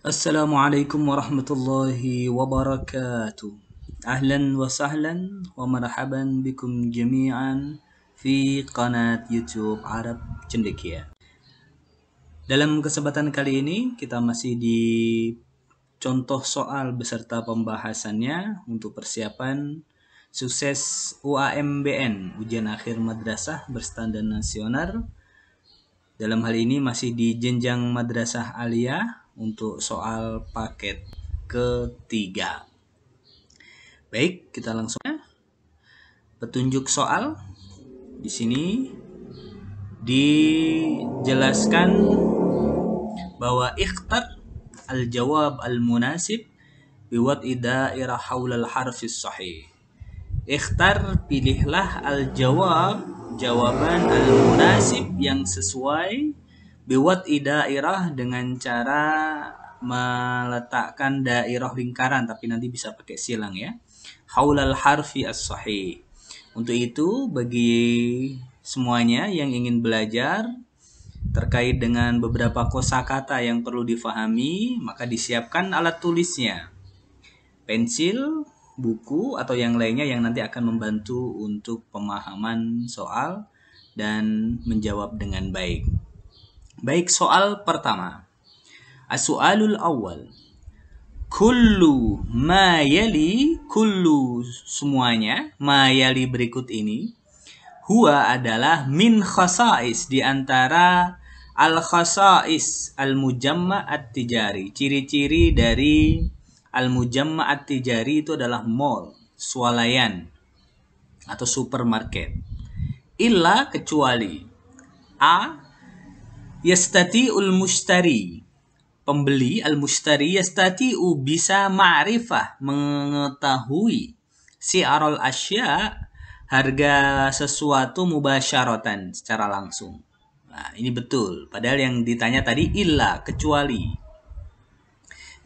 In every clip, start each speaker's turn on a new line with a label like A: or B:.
A: Assalamualaikum warahmatullahi wabarakatuh. Ahlan wa sahlan wa marhaban bikum jami'an fi qanat YouTube Arab Cendekia. Dalam kesempatan kali ini kita masih di contoh soal beserta pembahasannya untuk persiapan sukses UAMBN, ujian akhir madrasah berstandar nasional. Dalam hal ini masih di jenjang madrasah aliyah untuk soal paket ketiga. Baik, kita langsung petunjuk soal. Di sini dijelaskan bahwa ikhtar al-jawab al-munasib biwad'i dairah haulal harfis sahih. Ikhtar, pilihlah al-jawab, jawaban al-munasib yang sesuai, biwad'i dairah, dengan cara meletakkan dairah lingkaran, tapi nanti bisa pakai silang ya. Haulal harfi as-sahih. Untuk itu bagi semuanya yang ingin belajar terkait dengan beberapa kosakata yang perlu difahami, maka disiapkan alat tulisnya, pensil, buku atau yang lainnya yang nanti akan membantu untuk pemahaman soal dan menjawab dengan baik. Baik, soal pertama. As-su'alul awal. Kullu ma yali, kullu semuanya, ma yali berikut ini, huwa adalah min khasais, di antara al-khasais al-mujamma' at-tijari. Ciri-ciri dari al-mujamma' at-tijari itu adalah mall, swalayan atau supermarket. Illa, kecuali a, yastati'ul mushtari, pembeli, al-mushtari, yastati'u, bisa ma'rifah, mengetahui, si'arul asya, harga sesuatu, mubasyaratan, secara langsung. Nah, ini betul. Padahal yang ditanya tadi illa, kecuali.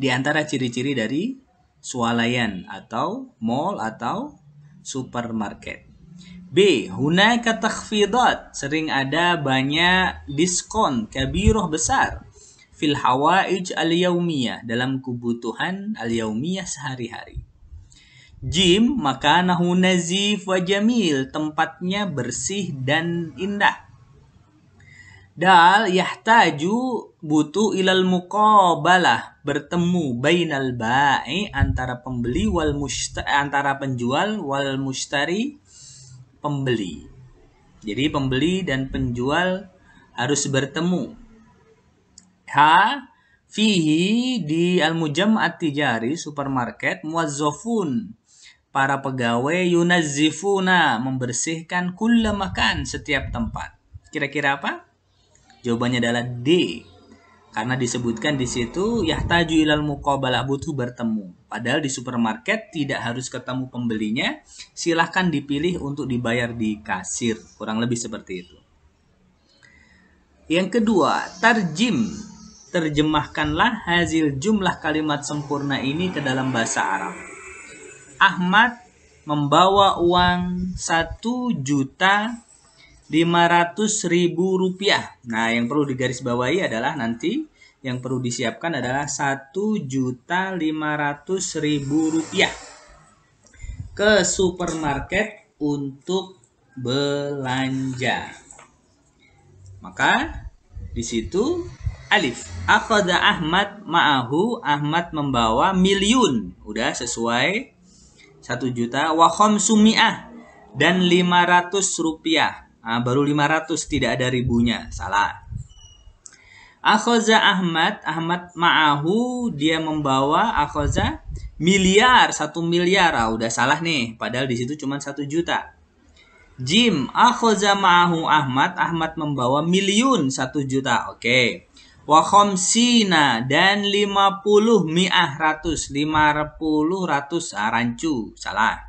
A: Di antara ciri-ciri dari swalayan atau mall atau supermarket. B, hunaka takhfidat, sering ada banyak diskon, kabiroh, besar, fil hawaij al-yaumiyah, dalam kebutuhan al-yaumiyah sehari-hari. Jim, makanahu nazif wa jamil, tempatnya bersih dan indah. Dal, yahtaju, butuh, ilal muqabalah, bertemu, bainal ba'i, antara pembeli, wal antara penjual, wal mushtari, pembeli. Jadi pembeli dan penjual harus bertemu. Ha, fihi, di al-mujamma' at-tijari, supermarket, muwazzafun, para pegawai, yunazzifuna, membersihkan, kulla makan, setiap tempat. Kira-kira apa? Jawabannya adalah D. Karena disebutkan di situ yahtaju ilal muqabalah, butuh bertemu. Padahal di supermarket tidak harus ketemu pembelinya, silahkan dipilih untuk dibayar di kasir. Kurang lebih seperti itu. Yang kedua, tarjim. Terjemahkanlah hazil jumlah kalimat sempurna ini ke dalam bahasa Arab. Ahmad membawa uang 1.500.000 rupiah. Nah, yang perlu digarisbawahi adalah nanti yang perlu disiapkan adalah 1.500.000 rupiah ke supermarket untuk belanja. Maka di situ alif, akhadha Ahmad ma'ahu, Ahmad membawa milyun, udah sesuai 1 juta, wa khamsumi'ah, dan 500 rupiah. Nah, baru 500, tidak ada ribunya, salah. Akhadha Ahmad, Ahmad ma'ahu, dia membawa, akhadha miliar, 1 miliar. Ah, udah salah nih, padahal di situ cuma 1 juta. Jim, akhadha ma'ahu Ahmad, Ahmad membawa milyun, 1 juta. Oke. Wa khamsina, dan 50, mi'ah, ratus, 50 ratus, rancu, salah.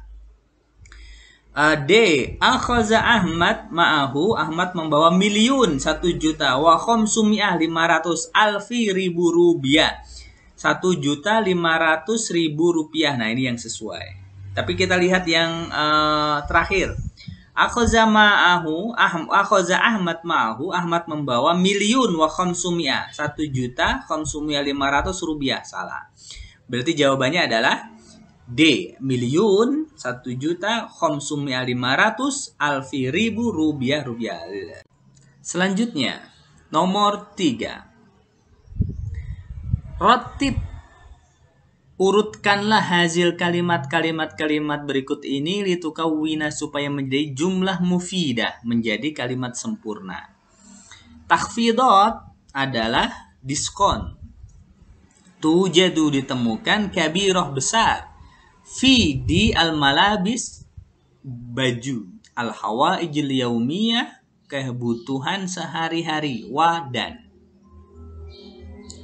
A: D, akhadha Ahmad ma'ahu, Ahmad membawa milyun, 1 juta, wa khamsumi'ah, 500 alfi, ribu rupiah, 1.500.000 rupiah. Nah, ini yang sesuai. Tapi kita lihat yang terakhir. Akhoza Ahmad ma'ahu, Ahmad membawa miliun wa khamsumia, 1.500.500 rupiah. Salah. Berarti jawabannya adalah D, miliun 1.500.500 alfi ribu rupiah. Selanjutnya, nomor 3. Ratib, urutkanlah hasil kalimat-kalimat berikut ini litukawwina, supaya menjadi jumlah mufidah, menjadi kalimat sempurna. Takhfidat adalah diskon. Tujadu ditemukan, kabirah besar. Fi di al-malabis baju, al-hawaijil yaumiyah kebutuhan sehari-hari, wa dan.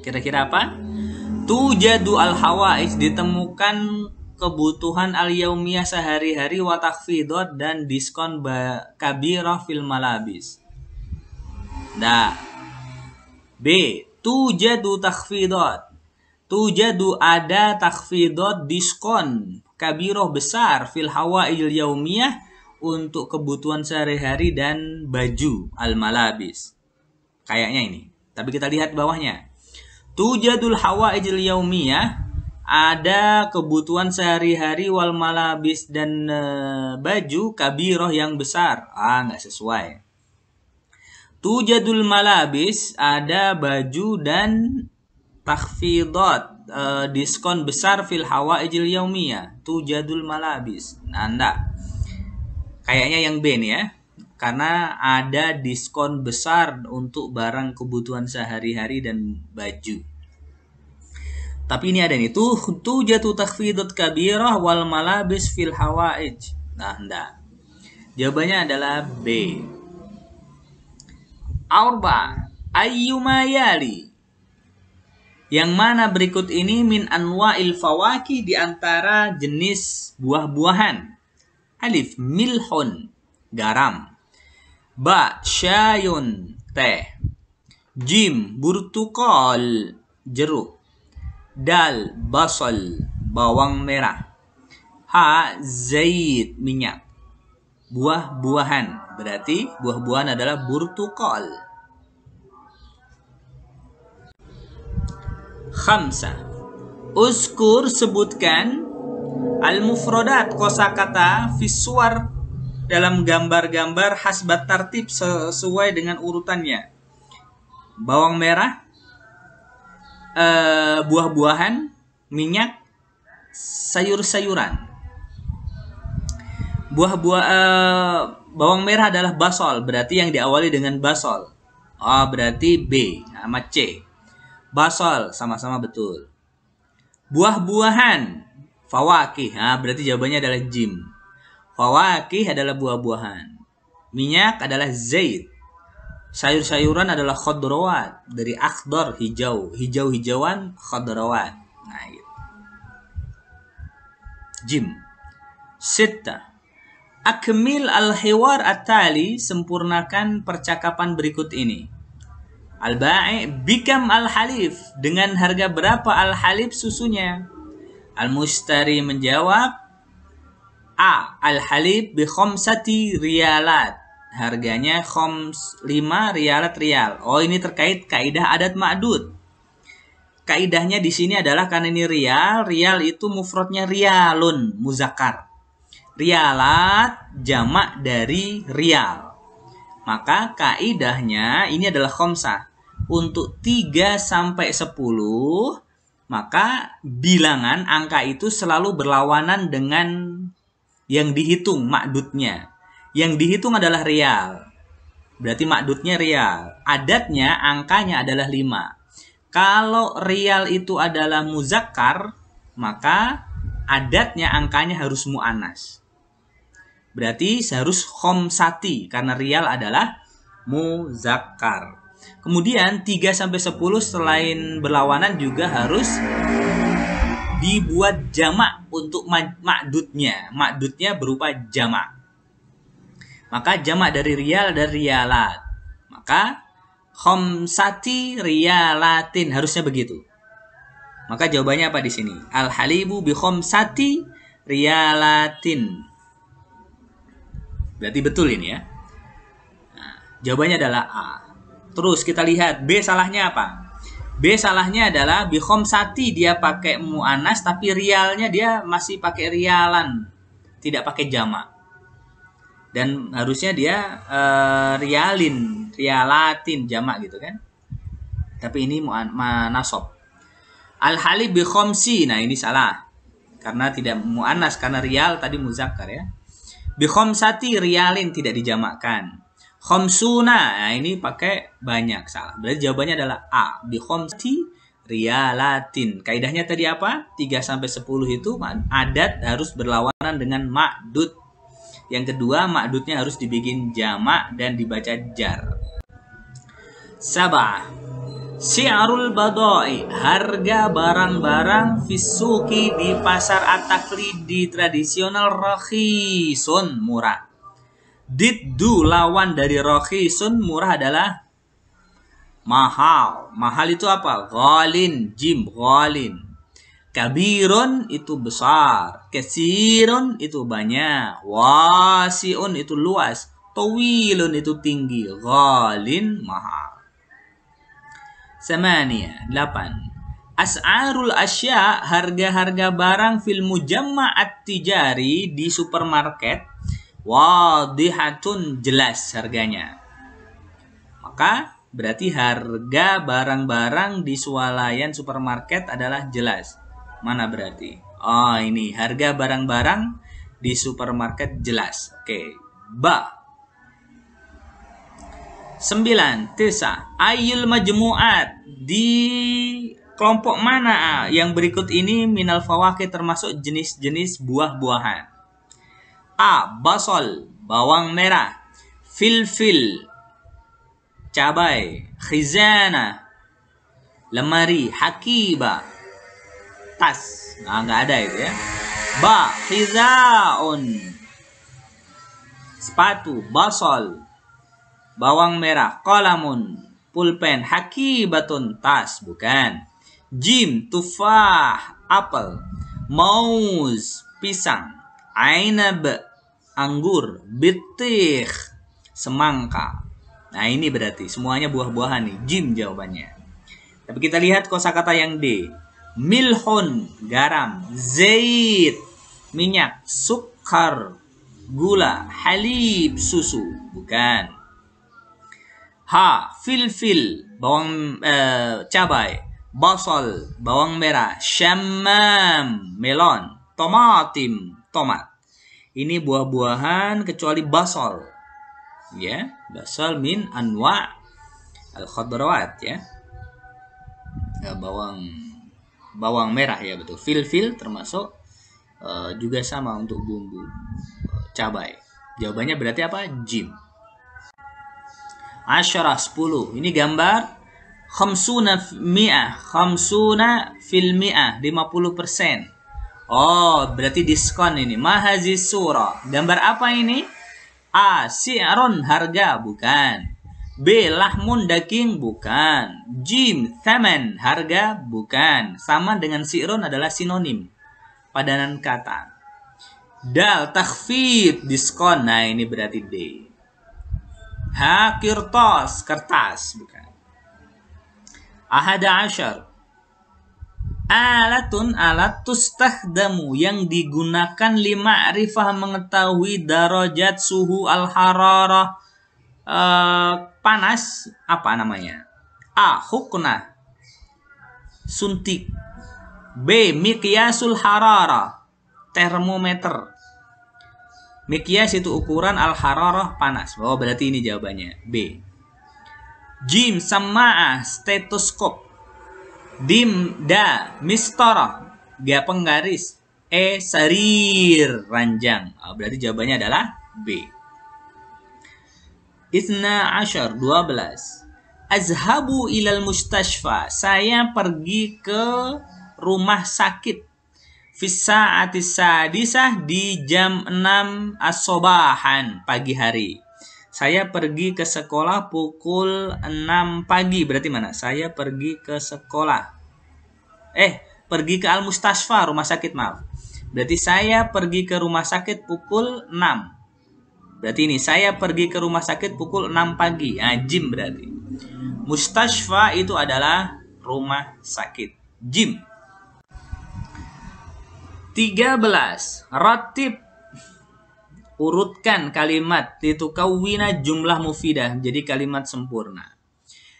A: Kira-kira apa? Tujadu al-hawaij ditemukan kebutuhan al-yaumiyah sehari-hari, wa takhfidot dan diskon kabirah fil malabis. Da. B. Tujadu takhfidot. Tujadu ada takhfidot diskon kabirah besar fil hawaijil yaumiyah untuk kebutuhan sehari-hari dan baju al-malabis. Kayaknya ini. Tapi kita lihat bawahnya. Tujadul hawaijil yaumiyah, ada kebutuhan sehari-hari, wal malabis dan baju kabirah yang besar. Nggak sesuai. Tujadul malabis, ada baju dan takhfidat, diskon besar fil hawaijil yaumiyah. Tujadul malabis. Nanda. Kayaknya yang B nih ya. Karena ada diskon besar untuk barang kebutuhan sehari-hari dan baju. Tapi ini ada nih. Tujadu takhfidut kabirah wal malabis fil hawaij. Nah, enggak. Jawabannya adalah B. Arba. Ayyuma yali. Yang mana berikut ini min anwa'il fawaki, di antara jenis buah-buahan. Alif, milhun, garam. Ba, syayun, teh. Jim, burtukal, jeruk. Dal, basal, bawang merah. Ha, zait, minyak. Buah-buahan, berarti buah-buahan adalah burtukal. Khamsa. Uzkur, sebutkan al-mufrodat, kosakata visual dalam gambar-gambar hasbat tartib, sesuai dengan urutannya. Bawang merah, buah-buahan, minyak, sayur-sayuran. Bawang merah adalah basol, berarti yang diawali dengan basol. Berarti B sama C. Basol sama-sama betul. Buah-buahan, fawakih, berarti jawabannya adalah jim. Fawakih adalah buah-buahan. Minyak adalah zait. Sayur-sayuran adalah khadrawat, dari akhdar, hijau. Hijau-hijauan, khadrawat. Nah, gitu. Jim. Sitta. Akmil al-hiwar at-tali, sempurnakan percakapan berikut ini. Al-ba'i bikam al-halif, dengan harga berapa al-halif susunya? Al-mustari menjawab, A. Al-halib bi khamsati riyalat. Harganya 5 riyalat riyal. Ini terkait kaidah adat ma'dud. Kaidahnya di sini adalah karena ini riyal, riyal itu mufradnya riyalun, muzakkar. Riyalat jamak dari riyal. Maka kaidahnya ini adalah khamsah. Untuk 3 sampai 10, maka bilangan angka itu selalu berlawanan dengan yang dihitung makdudnya. Yang dihitung adalah rial. Berarti makdudnya rial. Adatnya angkanya adalah 5. Kalau rial itu adalah muzakkar, maka adatnya angkanya harus mu'annas. Berarti harus khomsati, karena rial adalah muzakkar. Kemudian 3 sampai 10 selain berlawanan juga harus dibuat jamak untuk makdudnya. Makdudnya berupa jamak. Maka jamak dari rial dan rialat. Maka khamsati riyalatin, harusnya begitu. Maka jawabannya apa di sini? Al-halibu bi khamsati riyalatin. Berarti betul ini ya. Nah, jawabannya adalah A. Terus kita lihat B salahnya apa? B salahnya adalah bi khomsati, dia pakai mu'anas tapi rialnya dia masih pakai rialan, tidak pakai jamak. Dan harusnya dia rialatin jamak gitu kan. Tapi ini nasab. Al-halib bi khomsi, nah ini salah. Karena tidak mu'anas, karena rial tadi muzakkar ya. Bi khomsati, rialin tidak dijamakkan. Khomsuna, nah ini pakai banyak, salah. Berarti jawabannya adalah A. Bi khomsati rialatin. Kaidahnya tadi apa? 3 sampai 10 itu adat harus berlawanan dengan ma'dud. Yang kedua, ma'dudnya harus dibikin jamak dan dibaca jar. Sabah. Syi'arul badai, harga barang-barang fisuki di pasar at-taqlidi tradisional rakhisun, murah. Diddu, lawan dari rakhisun, murah, adalah mahal. Mahal itu apa? Ghalin, jim, ghalin. Kabirun itu besar, kesirun itu banyak, wasiun itu luas, tawilun itu tinggi, ghalin mahal. 8. As'arul asya, harga-harga barang fil mujamma'at tijari, di supermarket, wadihatun, jelas harganya. Maka berarti harga barang-barang di swalayan supermarket adalah jelas. Mana berarti? Oh, ini harga barang-barang di supermarket jelas. Oke. Ba. 9. Ayul majmu'at, di kelompok mana yang berikut ini minal fawakih, termasuk jenis-jenis buah-buahan? A. Basol, bawang merah. Filfil, cabai. Khizana, lemari. Hakiba, tas. Nah, nggak ada itu ya. Ba. Khizaun, sepatu. Basol, bawang merah. Qalamun, pulpen. Hakibatun, tas. Bukan. Jim. Tufah, apel. Mauz, pisang. Ainab, anggur. Bitih, semangka. Nah, ini berarti semuanya buah-buahan nih. Jim jawabannya. Tapi kita lihat kosakata yang D. Milhun, garam. Zait, minyak. Sukar, gula. Halib, susu. Bukan. H. Filfil, bawang cabai. Basal, bawang merah. Syammam, melon. Tomatim, tomat. Ini buah-buahan kecuali basal. Ya, basal min anwa al-khadrawat ya. Bawang merah ya, betul. Filfil termasuk juga sama untuk bumbu cabai. Jawabannya berarti apa? Jim. 10. Ini gambar khamsuna fil mi'ah, 50%. Oh, berarti diskon ini. Mahazis surah. Gambar apa ini? A. Si'run, harga. Bukan. B. Lahmun, daging. Bukan. Jim. Thaman, harga. Bukan. Sama dengan si'run adalah sinonim, padanan kata. Dal. Takhfif, diskon. Nah, ini berarti D. Ha. Kirtas, kertas. Bukan. 11. Alatun, alat. Tustakhdamu, yang digunakan lima'rifah, mengetahui darajat suhu al-hararah, panas. Apa namanya? A. Huknah, suntik. B. Miqyasul hararah, termometer. Miqyas itu ukuran, al-hararah panas. Oh, berarti ini jawabannya B. Jim. Sama'ah, stetoskop. Da. Mistarah, ga penggaris. E. Sarir, ranjang. Oh, berarti jawabannya adalah B. 12. Azhabu ilal mustashfa, saya pergi ke rumah sakit. Fissa'atis sadisah, di jam 6 as-sobahan, pagi hari. Saya pergi ke sekolah pukul 6 pagi. Berarti mana? Saya pergi ke sekolah. Pergi ke al-mustashfa, rumah sakit, maaf. Berarti saya pergi ke rumah sakit pukul 6. Berarti ini saya pergi ke rumah sakit pukul 6 pagi. Nah, gym berarti. Mustashfa itu adalah rumah sakit. Gym. 13. Ratib. Urutkan kalimat litukawwina jumlah mufidah jadi kalimat sempurna.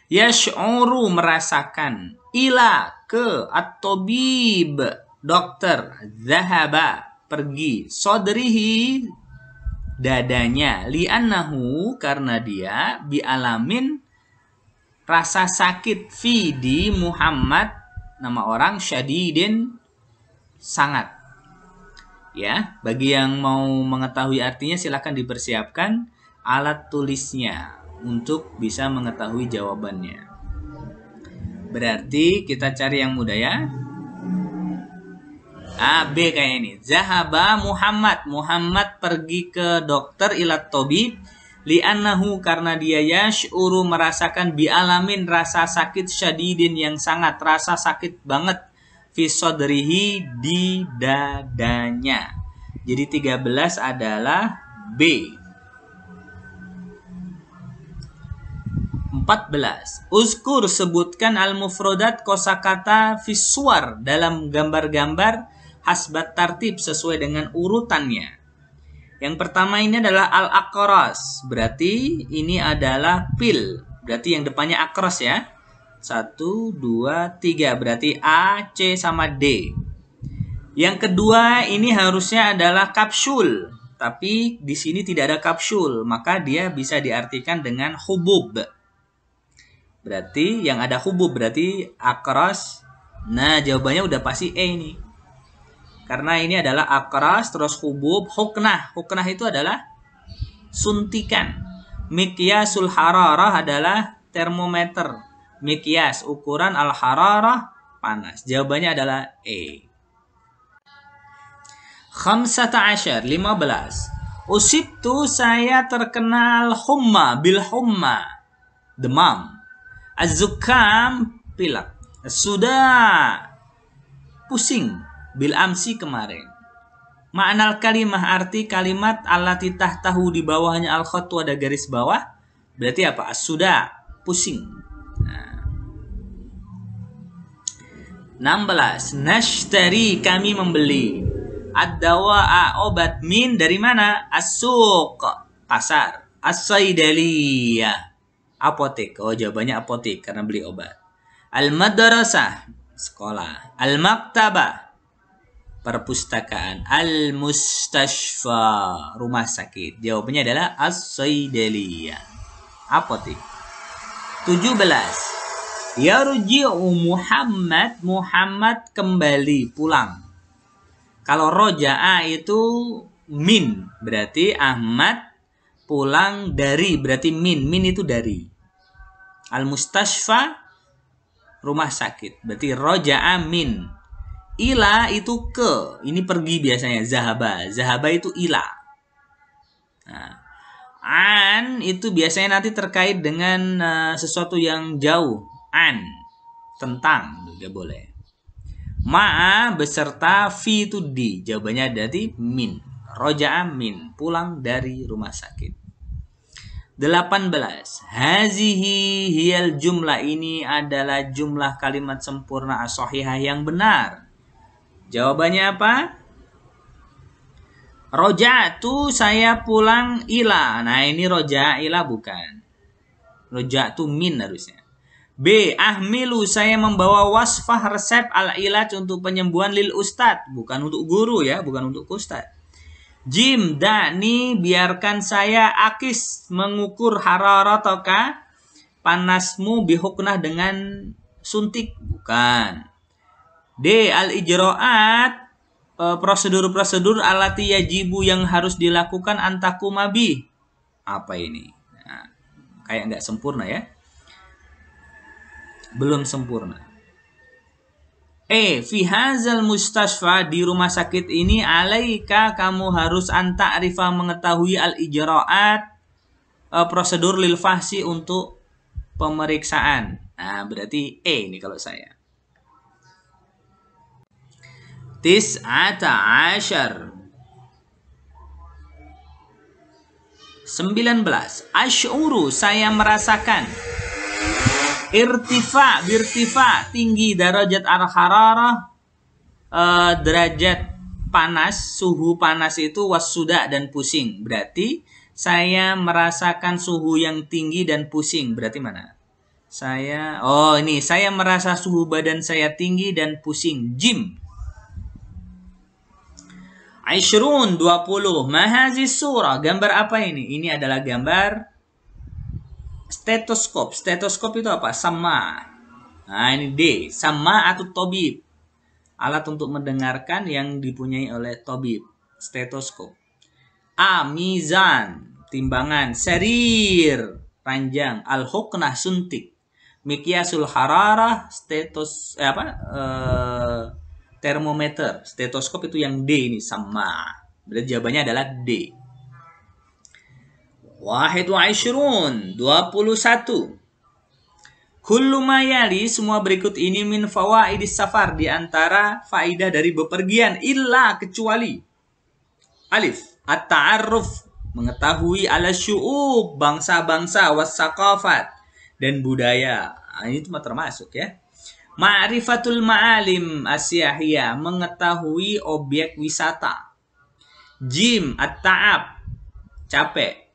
A: Yash'uru merasakan, ila ke at-tabib dokter, zahaba pergi, sodrihi dadanya, li'annahu karena dia bi'alamin rasa sakit, fi di Muhammad nama orang, syadidin sangat. Ya, bagi yang mau mengetahui artinya silakan dipersiapkan alat tulisnya untuk bisa mengetahui jawabannya. Berarti kita cari yang mudah ya. A, B kayak ini. Zahaba Muhammad. Muhammad pergi ke dokter ilat tabib li'annahu karena dia yash'uru merasakan bi'alamin rasa sakit syadidin yang sangat, rasa sakit banget fi sodrihi di dadanya. Jadi 13 adalah B. 14. Uzkur sebutkan al-mufrodat kosakata visuar dalam gambar-gambar hasbat tartib sesuai dengan urutannya. Yang pertama ini adalah al-akros. Berarti ini adalah pil. Berarti yang depannya akros ya. 1, 2, 3. Berarti A, C, sama D. Yang kedua ini harusnya adalah kapsul. Tapi di sini tidak ada kapsul. Maka dia bisa diartikan dengan hubub. Berarti yang ada hubub berarti akros. Nah jawabannya udah pasti E ini. Karena ini adalah akros terus hubub. Huknah. Huknah itu adalah suntikan. Mikyasul hararah adalah termometer. Mikyas ukuran al-hararah panas. Jawabannya adalah E. 15. Usibtu saya terkenal humma bil humma demam. Az-zukam pilek. Sudah pusing bil amsi kemarin. Ma'anal kalimah arti kalimat allati tahtahu di bawahnya al-khattu ada garis bawah. Berarti apa? Sudah pusing. Nah. 16. Nashtari kami membeli. Ad-dawa'a obat min dari mana? As-suq pasar. As-saidaliyah apotek. Oh jawabannya apotek karena beli obat. Al-madrasah sekolah. Al-maktabah perpustakaan. Al-mustashfa rumah sakit. Jawabannya adalah as-saidaliyah apotek. 17. Yarji'u Muhammad. Muhammad kembali pulang. Kalau roja'a itu min, berarti Ahmad pulang dari, berarti min. Min itu dari. Al-mustashfa, rumah sakit. Berarti roja'a min. Ila itu ke. Ini pergi biasanya. Zahaba. Zahaba itu ila. Nah, an itu biasanya nanti terkait dengan sesuatu yang jauh. An. Tentang. Tidak boleh. Ma'a beserta fi itu di. Jawabannya berarti min. Roja'a min. Pulang dari rumah sakit. 18. Hazihi hiyal jumlah. Ini adalah jumlah kalimat sempurna as-sahihah yang benar. Jawabannya apa? Roja'tu saya pulang ila. Nah ini roja'a ila bukan. Roja'tu min harusnya. B. Ahmilu saya membawa wasfah resep al-ilaj untuk penyembuhan lil ustad. Bukan untuk guru ya. Bukan untuk ustad. Jim. Da'ni biarkan saya akis mengukur hararatoka panasmu bihuknah dengan suntik. Bukan. D. Al-ijro'at prosedur-prosedur alati yajibu yang harus dilakukan antakumabi. Apa ini? Nah, kayak nggak sempurna ya. Belum sempurna. Fi hazal mustashfa di rumah sakit ini alaika kamu harus anta'rifa mengetahui al-ijra'at prosedur lil fahsi untuk pemeriksaan. Nah, berarti E ini kalau saya. 19. 19. Asy'uru, saya merasakan. Birtifa, tinggi. Darajat al-hararah, derajat panas, suhu panas itu. Wasuda, dan pusing. Berarti saya merasakan suhu yang tinggi dan pusing. Berarti mana? Saya merasa suhu badan saya tinggi dan pusing. Jim. Aishrun, 20. Mahazis surah, gambar apa ini? Ini adalah gambar stetoskop. Stetoskop itu apa? Sama. Nah, ini D. Sama atau tobib. Alat untuk mendengarkan yang dipunyai oleh tobib. Stetoskop. A. Mizan, timbangan. Sarir, ranjang. Al-huknah, suntik. Mikyasul hararah, termometer. Stetoskop itu yang D ini, sama. Berarti jawabannya adalah D. 21. Kullu ma yali, semua berikut ini min fawaidis safar, di antara faidah dari bepergian, illa, kecuali. Alif, at-ta'arruf, mengetahui, ala syu'ub, bangsa-bangsa, was-saqafat, dan budaya. Nah, ini cuma termasuk ya. Ma'rifatul ma'alim asyahiyah, mengetahui objek wisata. Jim, at-ta'ab, capek,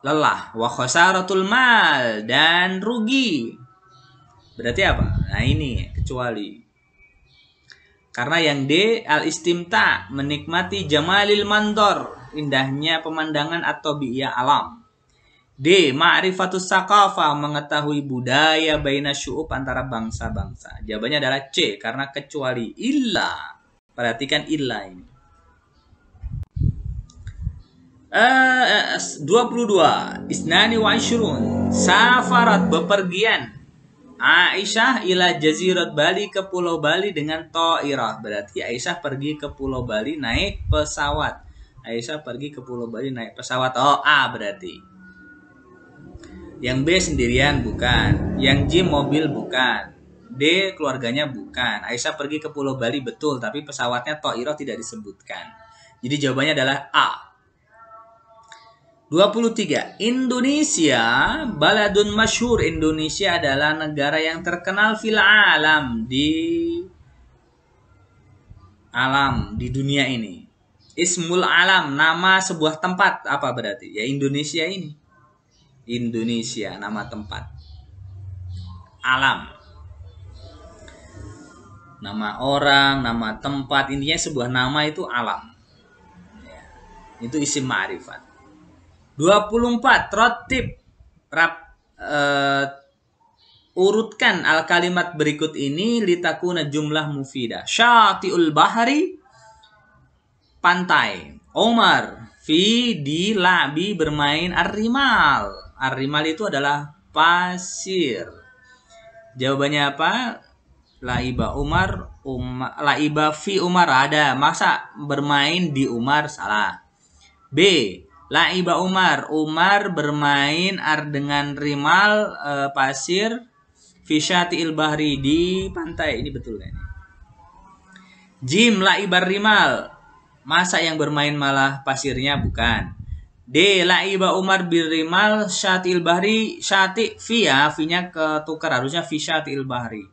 A: lelah. Wa khasaratul mal, dan rugi. Berarti apa? Nah, ini kecuali. Karena yang D, al-istimta, menikmati jamalil mandor, indahnya pemandangan atau bi'iyah alam. D. Ma'rifatus saqafah, mengetahui budaya baina syu'ub, antara bangsa-bangsa. Jawabannya adalah C, karena kecuali. Illa. Perhatikan illa ini. 22. Isnani wa ishrun. Safarat, bepergian. Aisyah ila jazirat Bali, ke Pulau Bali dengan ta'irah. Berarti Aisyah pergi ke Pulau Bali naik pesawat. Aisyah pergi ke Pulau Bali naik pesawat. Oh, A berarti. Yang B sendirian, bukan. Yang J mobil, bukan. D keluarganya, bukan. Aisyah pergi ke Pulau Bali, betul, tapi pesawatnya ta'irah tidak disebutkan. Jadi jawabannya adalah A. 23. Indonesia baladun masyhur. Indonesia adalah negara yang terkenal fil alam, di dunia ini. Ismul alam, nama sebuah tempat. Apa berarti? Ya Indonesia ini. Indonesia, nama tempat. Alam, nama orang, nama tempat, intinya sebuah nama itu alam. Itu isim ma'rifat. 24. Rotib, urutkan al-kalimat berikut ini litakuna jumlah mufidah. Syati'ul bahri, pantai. Omar, fi, di, labi, bermain. Ar-rimal, ar-rimal itu adalah pasir. Jawabannya apa? Laiba Umar, laiba fi Umar, ada. Masa bermain di Umar? Salah. B. Laiba Umar, Umar bermain dengan rimal, pasir. Fi syati'il bahri, di pantai. Ini betul kan? Jim, laibar rimal, masa yang bermain malah pasirnya? Bukan. D. Laiba Umar birrimal syati'il bahri, syati' fi, ya, fi-nya ketukar, harusnya fi syati'il bahri.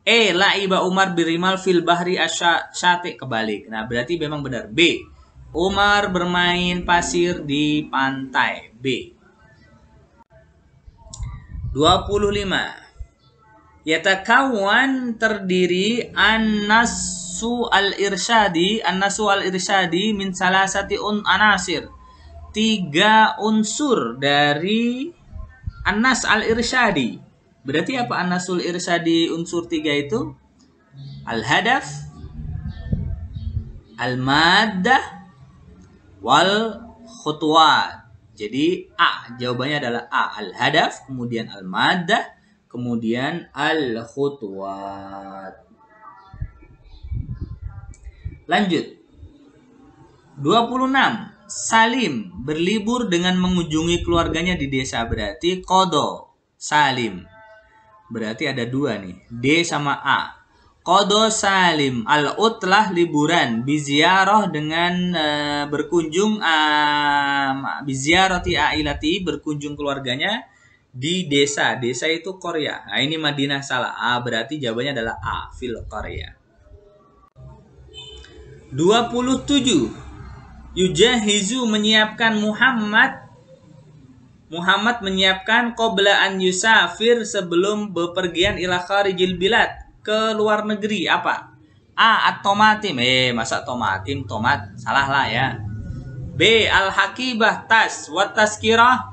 A: E. Laiba Umar birrimal fil bahri syati', kebalik. Nah, berarti memang benar. B. Umar bermain pasir di pantai. B. 25. Yatakawan, terdiri, an-nasu al-irsyadi min salasati anasir, 3 unsur dari An-Nas al-Irsyadi. Berarti apa An-Nasul Irsyadi unsur 3 itu? Al-hadaf, al-maddah, wal khutwat. Jadi A, jawabannya adalah A, al-hadaf, kemudian al-maddah, kemudian al-khutwat. Lanjut. 26. Salim, berlibur dengan mengunjungi keluarganya di desa. Berarti Qodo, Salim. Berarti ada 2 nih, D sama A. Qada salim. Al-utlah liburan. Biziarah dengan berkunjung. Biziarati ailati, berkunjung keluarganya di desa. Desa itu Korea. Nah, ini Madinah salah. Berarti jawabannya adalah A, fil Korea. 27. Yujahizu menyiapkan Muhammad menyiapkan qabla an yusafir sebelum bepergian ila kharijil bilad, ke luar negeri. Apa? A. At-tomatim. Masa tomatim, tomat, salah lah ya. B. Al-hakibah, tas. Wat taskirah,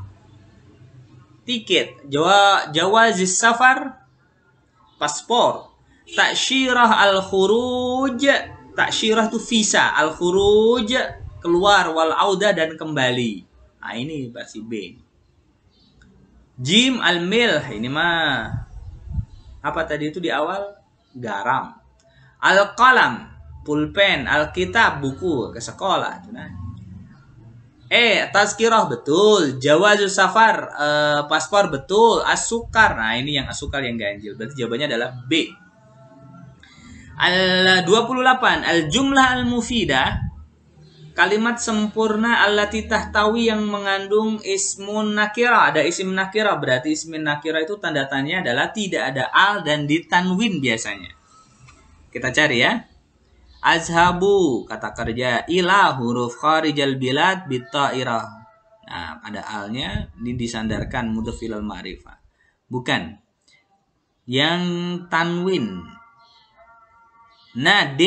A: tiket. Jawazis safar, paspor. Ta'syirah al-khuruj, ta'syirah itu visa. Al-khuruj, keluar. Wal auda, dan kembali. Nah, ini versi B. Jim al-milh, ini mah apa tadi itu di awal? Garam. Al-qalam, pulpen. Al-kitab, buku, ke sekolah. Tazkirah, betul. Jawazus safar, paspor, betul. As-sukar, nah ini yang as-sukar yang ganjil. Berarti jawabannya adalah B. Al-28. Al-jumlah al-mufidah, kalimat sempurna allati tahtawi yang mengandung ismun nakira. Ada isim nakira, berarti ismin nakira itu tanda tanya adalah tidak ada al dan ditanwin biasanya. Kita cari ya. Azhabu, kata kerja. Ila, huruf kharijal bilad bitta'irah. Nah, ada alnya, ini disandarkan mudhaf ilal ma'rifah. Bukan. Yang tanwin. Nah, D.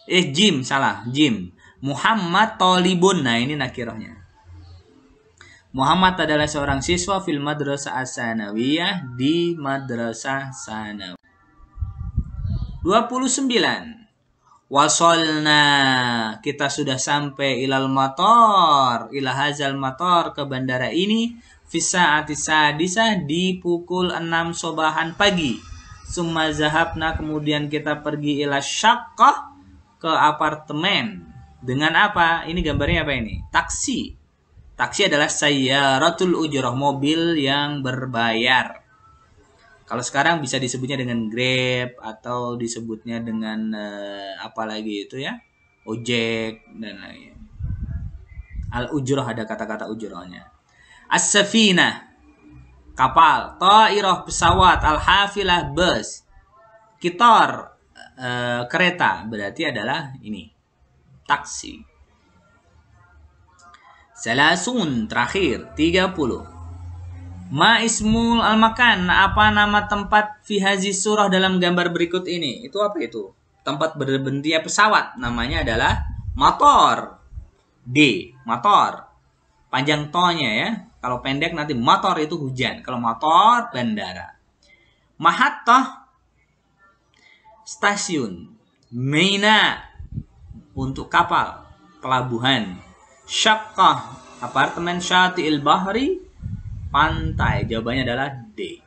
A: Jim, salah. Jim. Muhammad tolibun. Nah, ini nakirahnya. Muhammad adalah seorang siswa fil madrasah as-sanawiyah, di madrasah sanawiyah. 29. Wasolna, kita sudah sampai ilal mator, ila hazal mator, ke bandara ini, fisa'ati sadisah, di pukul 6 sobahan pagi. Summa zahabna, kemudian kita pergi ila syaqqah, ke apartemen. Dengan apa? Ini gambarnya apa ini? Taksi. Taksi adalah sayyaratul ujrah, mobil yang berbayar. Kalau sekarang bisa disebutnya dengan Grab atau disebutnya dengan apa lagi itu ya? Ojek dan lain. Al-ujrah, ada kata-kata ujrahnya. As-safinah, kapal. Ta'irah, pesawat. Al-hafilah, bus. Kitor, kereta. Berarti adalah ini, taksi. Salasun, terakhir. 30. Ma ismul al-makan, apa nama tempat fi hazi surah dalam gambar berikut ini? Itu apa itu? Tempat berhentinya pesawat, namanya adalah motor. D, motor. Panjang to-nya ya. Kalau pendek nanti motor itu hujan. Kalau motor, bandara. Mahattah, stasiun. Mina, untuk kapal, pelabuhan. Syaqqah, apartemen. Syati'il bahri, pantai. Jawabannya adalah D.